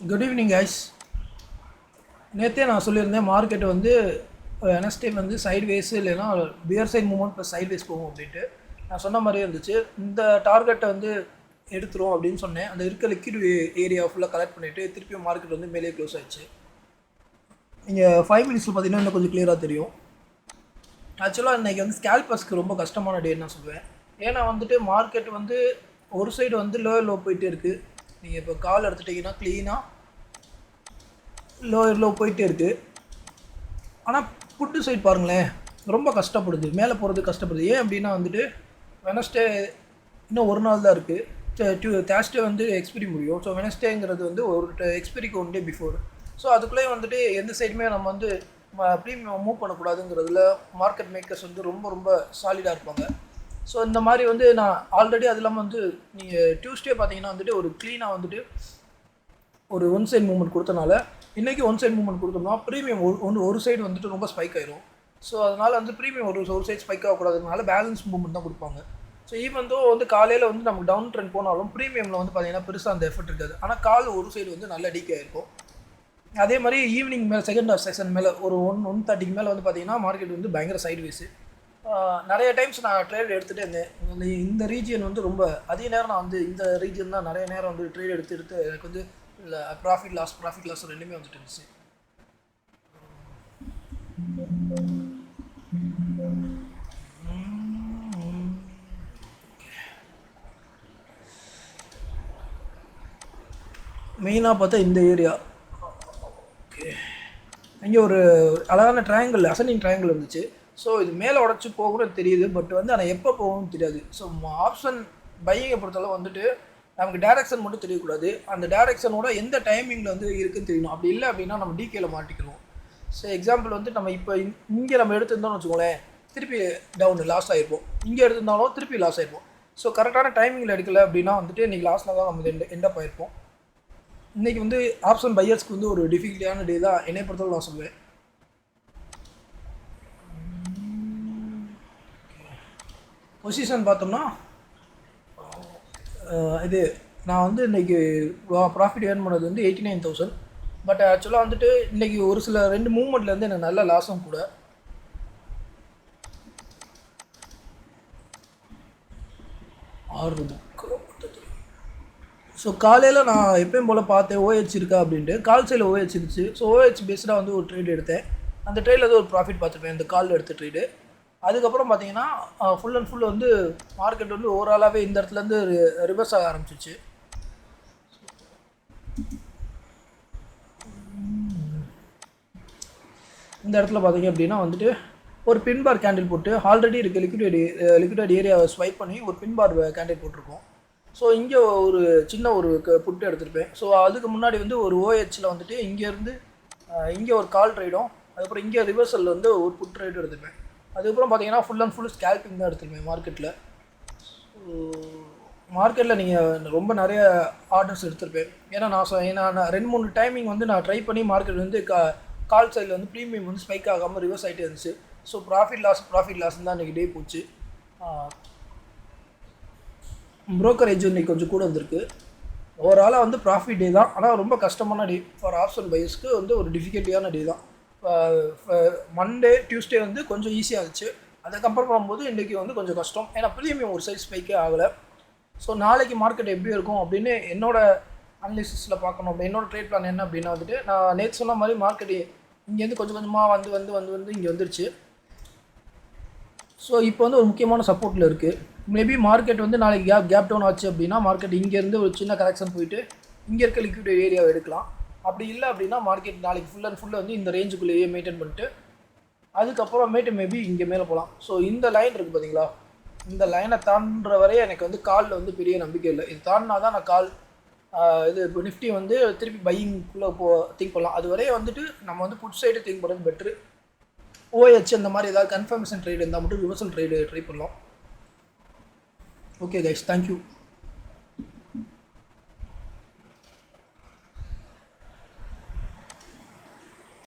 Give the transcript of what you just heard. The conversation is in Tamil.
Good evening guys. நேற்றே நான் சொல்லியிருந்தேன் மார்க்கெட் வந்து வெனஸ்டே வந்து சைட்வேஸ் இல்லைன்னா bear side movement plus sideways போகும் அப்படின்ட்டு நான் சொன்ன மாதிரியே இருந்துச்சு. இந்த டார்கெட்டை வந்து எடுத்துரும் அப்படின்னு சொன்னேன். அந்த இருக்க லிக்விட் ஏரியா ஃபுல்லாக கலெக்ட் பண்ணிவிட்டு திருப்பியும் மார்க்கெட் வந்து மேலே க்ளோஸ் ஆயிடுச்சு. நீங்கள் 5 மினிட்ஸில் பார்த்தீங்கன்னா இன்னும் கொஞ்சம் கிளியராக தெரியும். ஆக்சுவலாக இன்றைக்கி வந்து ஸ்கேல்பர்ஸ்க்கு ரொம்ப கஷ்டமான டேன்னு நான் சொல்லுவேன். ஏன்னா வந்துட்டு மார்க்கெட் வந்து ஒரு சைடு வந்து லோ போயிட்டே இருக்குது. நீங்கள் இப்போ கால் எடுத்துட்டிங்கன்னா க்ளீனாக லோ போயிட்டே இருக்குது. ஆனால் புட்டு சைடு பாருங்களேன், ரொம்ப கஷ்டப்படுது, மேலே போகிறது கஷ்டப்படுது. ஏன் அப்படின்னா வந்துட்டு வெனஸ்டே இன்னும் ஒரு நாள் தான் இருக்குது. தேர்ஸ்டே வந்து எக்ஸ்பிரி முடியும். ஸோ வெனஸ்டேங்கிறது வந்து ஒரு எக்ஸ்பிரிக்கு 1 டே பிஃபோர். ஸோ அதுக்குள்ளேயே வந்துட்டு எந்த சைடுமே நம்ம வந்து ப்ரீமியம் மூவ் பண்ணக்கூடாதுங்கிறதுல மார்க்கெட் மேக்கர்ஸ் வந்து ரொம்ப சாலிடாக இருப்பாங்க. ஸோ இந்த மாதிரி வந்து நான் ஆல்ரெடி அது இல்லாமல் வந்து நீங்கள் டியூஸ்டே பார்த்தீங்கன்னா வந்துட்டு ஒரு க்ளீனாக வந்துட்டு ஒரு ஒன் சைட் மூவ்மெண்ட் கொடுத்தனால இன்றைக்கி ஒன் சைட் மூவ்மெண்ட் கொடுத்தோம்னா ப்ரீமியம் ஒரு சைடு வந்துட்டு ரொம்ப ஸ்பைக் ஆயிரும். ஸோ அதனால் வந்து ப்ரீமியம் ஒரு சைட் ஸ்பைக் ஆகக்கூடாதுனால பேலன்ஸ் மூவ்மெண்ட் தான் கொடுப்பாங்க. ஸோ ஈவன் தோ வந்து காலையில் வந்து நமக்கு டவுன் ட்ரெண்ட் போனாலும் ப்ரீமியமில் வந்து பார்த்தீங்கன்னா பெருசாக அந்த எஃபர்ட் இருக்காது. ஆனால் கால் ஒரு சைடு வந்து நல்ல டீக்கே ஆகிருக்கும். அதே மாதிரி ஈவினிங் மேலே செகண்ட் ஆஃப் செக்ஷன் மேலே ஒரு 1:30 மேலே வந்து பார்த்தீங்கன்னா மார்க்கெட் வந்து பயங்கர சைட்வேஸு. நிறைய டைம்ஸ் நான் ட்ரேட் எடுத்துகிட்டே இருந்தேன். இந்த ரீஜியன் வந்து ரொம்ப அதிக நேரம் நான் வந்து இந்த ரீஜியன் தான் நிறைய நேரம் வந்து ட்ரேட் எடுத்து எனக்கு வந்து இல்லை ப்ராஃபிட் லாஸ் ரெண்டுமே வந்துட்டு இருந்துச்சு. மெயினாக பார்த்தா இந்த ஏரியா ஓகே, இங்கே ஒரு அழகான ட்ரையாங்கிள், அசனிங் ட்ரையாங்கிள் இருந்துச்சு. ஸோ இது மேலே உடச்சி போகணும்னு தெரியுது, பட் வந்து ஆனால் எப்போ போகணும்னு தெரியாது. ஸோ ஆப்ஷன் பையிங்கை பொறுத்தளவு வந்துட்டு நமக்கு டேரெக்ஷன் மட்டும் தெரியக்கூடாது, அந்த டேரெக்ஷனோட எந்த டைமிங்கில் வந்து இருக்குதுன்னு தெரியணும். அப்படி இல்லை அப்படின்னா நம்ம டிகேல மாட்டிக்கணும். ஸோ எக்ஸாம்பிள் வந்து நம்ம இப்போ இங்கே நம்ம எடுத்துருந்தோம்னு வச்சுக்கோங்களேன், திருப்பி டவுன் லாஸ் ஆகிருப்போம். இங்கே எடுத்திருந்தாலும் திருப்பி லாஸ் ஆகிருப்போம். ஸோ கரெக்டான டைமிங்கில் எடுக்கலை அப்படின்னா வந்துட்டு இன்றைக்கி லாஸில் தான் நம்ம எண்டப் ஆகிருப்போம். இன்றைக்கி வந்து ஆப்ஷன் பையர்ஸ்க்கு வந்து ஒரு டிஃபிகல்ட்டியான டே தான் என்னை பொறுத்தவரை நான் சொல்லுவேன். பொசிஷன் பார்த்தோம்னா இது நான் வந்து இன்றைக்கி ப்ராஃபிட் ஏர்ன் பண்ணது வந்து 89,000. பட் ஆக்சுவலாக வந்துட்டு இன்றைக்கி ஒரு சில 2 மூவ்மெண்ட்லேருந்து எனக்கு நல்ல லாஸும் கூட. ஸோ காலையில் நான் எப்பயும் போல் பார்த்தேன் ஓஹெச் இருக்கா அப்படின்ட்டு. கால் சைடில் ஓஹெச் இருந்துச்சு. ஸோ ஓஹெச் பேஸ்டாக வந்து ஒரு ட்ரேட் எடுத்தேன். அந்த ட்ரேடில் வந்து ஒரு ப்ராஃபிட் பார்த்துருப்பேன் இந்த காலில் எடுத்த ட்ரேடு. அதுக்கப்புறம் பார்த்தீங்கன்னா ஃபுல் அண்ட் ஃபுல் வந்து மார்க்கெட் வந்து ஓவராலாகவே இந்த இடத்துலேருந்து ரிவர்ஸ் ஆக ஆரம்பிச்சிச்சு. இந்த இடத்துல பார்த்தீங்க அப்படின்னா வந்துட்டு ஒரு பின்பார் கேண்டில் போட்டு ஆல்ரெடி இருக்க லிக்விட் ஏரியாவை ஸ்வைப் பண்ணி ஒரு பின்பார் கேண்டில் போட்டிருக்கோம். ஸோ இங்கே ஒரு சின்ன ஒரு புட்டு எடுத்திருப்பேன். ஸோ அதுக்கு முன்னாடி வந்து ஒரு ஓஹெச்சில் வந்துட்டு இங்கேருந்து இங்கே ஒரு கால் ட்ரேடும், அதுக்கப்புறம் இங்கே ரிவர்சலில் வந்து ஒரு புட் ட்ரேடும் எடுத்திருப்பேன். அதுக்கப்புறம் பார்த்தீங்கன்னா ஃபுல் அண்ட் ஃபுல் ஸ்கேல்பிங் தான் எடுத்துருப்பேன் மார்க்கெட்டில். மார்க்கெட்டில் நீங்கள் ரொம்ப நிறைய ஆர்டர்ஸ் எடுத்திருப்பேன். ஏன்னா நான் 2-3 டைமிங் வந்து நான் ட்ரை பண்ணி மார்க்கெட் வந்து கால் சைடில் வந்து ப்ரீமியம் வந்து ஸ்பைக் ஆகாமல் ரிவர்ஸ் ஆகிட்டே இருந்துச்சு. ஸோ ப்ராஃபிட் லாஸ் தான் இன்றைக்கி டே போச்சு. ப்ரோக்கரேஜ் இன்றைக்கி கொஞ்சம் கூட வந்திருக்கு. ஓவராலாக வந்து ப்ராஃபிட் டே தான், ஆனால் ரொம்ப கஷ்டமான டே ஃபார் ஆப்ஷன் பையர்ஸ்க்கு வந்து ஒரு டிஃபிகல்ட்டியான டே தான். மண்டே டியூஸ்டே வந்து கொஞ்சம் ஈஸியாக இருந்துச்சு. அதை கம்பேர் பண்ணும்போது இன்றைக்கி வந்து கொஞ்சம் கஷ்டம். ஏன்னா ப்ரீமியம் ஒரு சைஸ் ஸ்பைக்கே ஆகலை. ஸோ நாளைக்கு மார்க்கெட் எப்படி இருக்கும் அப்படின்னு என்னோடய அனலிசிஸில் பார்க்கணும். அப்படி என்னோடய ட்ரேட் பிளான் என்ன அப்படின்னா வந்துட்டு நான் நேற்று சொன்ன மாதிரி மார்க்கெட் இங்கேருந்து கொஞ்சம் கொஞ்சமாக வந்து இங்கே வந்துருச்சு. ஸோ இப்போ வந்து ஒரு முக்கியமான சப்போர்ட்டில் இருக்குது. மேபி மார்க்கெட் வந்து நாளைக்கு கேப் டவுன் ஆச்சு அப்படின்னா மார்க்கெட் இங்கேருந்து ஒரு சின்ன கரெக்ஷன் போயிட்டு இங்கே இருக்க லிக்விட் ஏரியாவை எடுக்கலாம். அப்படி இல்லை அப்படின்னா மார்க்கெட் நாளைக்கு ஃபுல் அண்ட் ஃபுல்லாக வந்து இந்த ரேஞ்சுக்குள்ளேயே மெயின்டைன் பண்ணிட்டு அதுக்கப்புறமேட்டு மேபி இங்கே மேலே போகலாம். ஸோ இந்த லைன் இருக்குது பார்த்தீங்களா, இந்த லைனை தாண்டுற வரையே எனக்கு வந்து காலில் வந்து பெரிய நம்பிக்கை இல்லை. இது தாண்டினா தான் நான் கால் இது இப்போ நிஃப்டி வந்து திருப்பி பையிங்குள்ளே திங்க் பண்ணலாம். அது வரையே வந்துட்டு நம்ம வந்து புட் சைடு திங்க் பண்ணுறது பெட்ரு. ஓஹெச் அந்த மாதிரி ஏதாவது கன்ஃபர்மேஷன் ட்ரேட் இருந்தால் மட்டும் ரிவர்சல் ட்ரை பண்ணலாம். Okay guys, thank you.